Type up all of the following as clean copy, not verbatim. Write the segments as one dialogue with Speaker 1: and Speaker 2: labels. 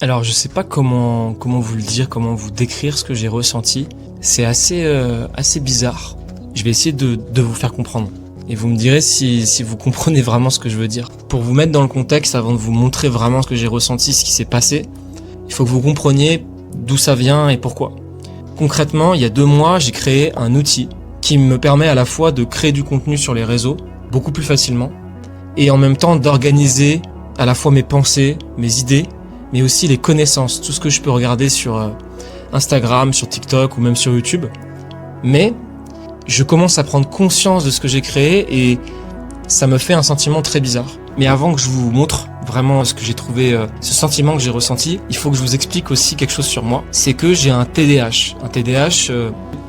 Speaker 1: Alors je sais pas comment vous le dire, comment vous décrire ce que j'ai ressenti. C'est assez bizarre. Je vais essayer de vous faire comprendre. Et vous me direz si vous comprenez vraiment ce que je veux dire. Pour vous mettre dans le contexte, avant de vous montrer vraiment ce que j'ai ressenti, ce qui s'est passé, il faut que vous compreniez d'où ça vient et pourquoi. Concrètement, il y a 2 mois, j'ai créé un outil qui me permet à la fois de créer du contenu sur les réseaux beaucoup plus facilement et en même temps d'organiser à la fois mes pensées, mes idées, mais aussi les connaissances, tout ce que je peux regarder sur Instagram, sur TikTok ou même sur YouTube. Mais je commence à prendre conscience de ce que j'ai créé et ça me fait un sentiment très bizarre. Mais avant que je vous montre vraiment ce que j'ai trouvé, ce sentiment que j'ai ressenti, il faut que je vous explique aussi quelque chose sur moi. C'est que j'ai un TDAH. Un TDAH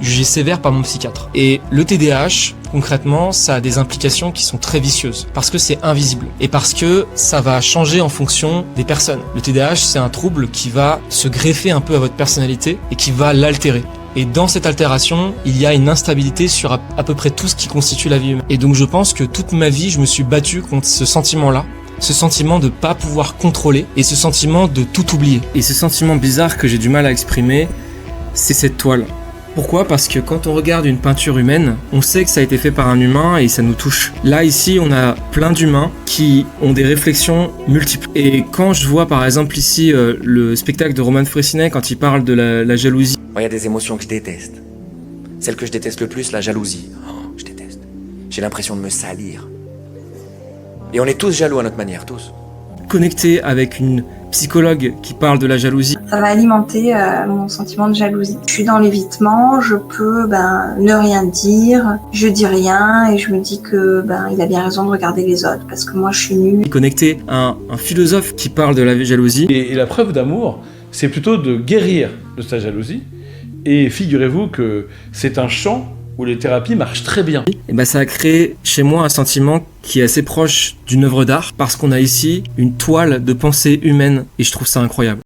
Speaker 1: jugé sévère par mon psychiatre. Et le TDAH, concrètement, ça a des implications qui sont très vicieuses. Parce que c'est invisible. Et parce que ça va changer en fonction des personnes. Le TDAH, c'est un trouble qui va se greffer un peu à votre personnalité et qui va l'altérer. Et dans cette altération, il y a une instabilité sur à peu près tout ce qui constitue la vie humaine. Et donc je pense que toute ma vie, je me suis battu contre ce sentiment-là. Ce sentiment de pas pouvoir contrôler et ce sentiment de tout oublier. Et ce sentiment bizarre que j'ai du mal à exprimer, c'est cette toile. Pourquoi ? Parce que quand on regarde une peinture humaine, on sait que ça a été fait par un humain et ça nous touche. Là, ici, on a plein d'humains qui ont des réflexions multiples. Et quand je vois par exemple ici le spectacle de Roman Frécinet quand il parle de la jalousie.
Speaker 2: Il y a des émotions que je déteste. Celle que je déteste le plus, la jalousie. Oh, je déteste. J'ai l'impression de me salir. Et on est tous jaloux à notre manière, tous.
Speaker 1: Connecté avec une psychologue qui parle de la jalousie.
Speaker 3: Ça va alimenter mon sentiment de jalousie. Je suis dans l'évitement, je peux ne rien dire, je dis rien et je me dis que il a bien raison de regarder les autres parce que moi je suis nulle.
Speaker 1: Connecté à un philosophe qui parle de la jalousie.
Speaker 4: Et la preuve d'amour, c'est plutôt de guérir de sa jalousie. Et figurez-vous que c'est un champ où les thérapies marchent très bien.
Speaker 1: Et ça a créé chez moi un sentiment qui est assez proche d'une œuvre d'art parce qu'on a ici une toile de pensée humaine et je trouve ça incroyable.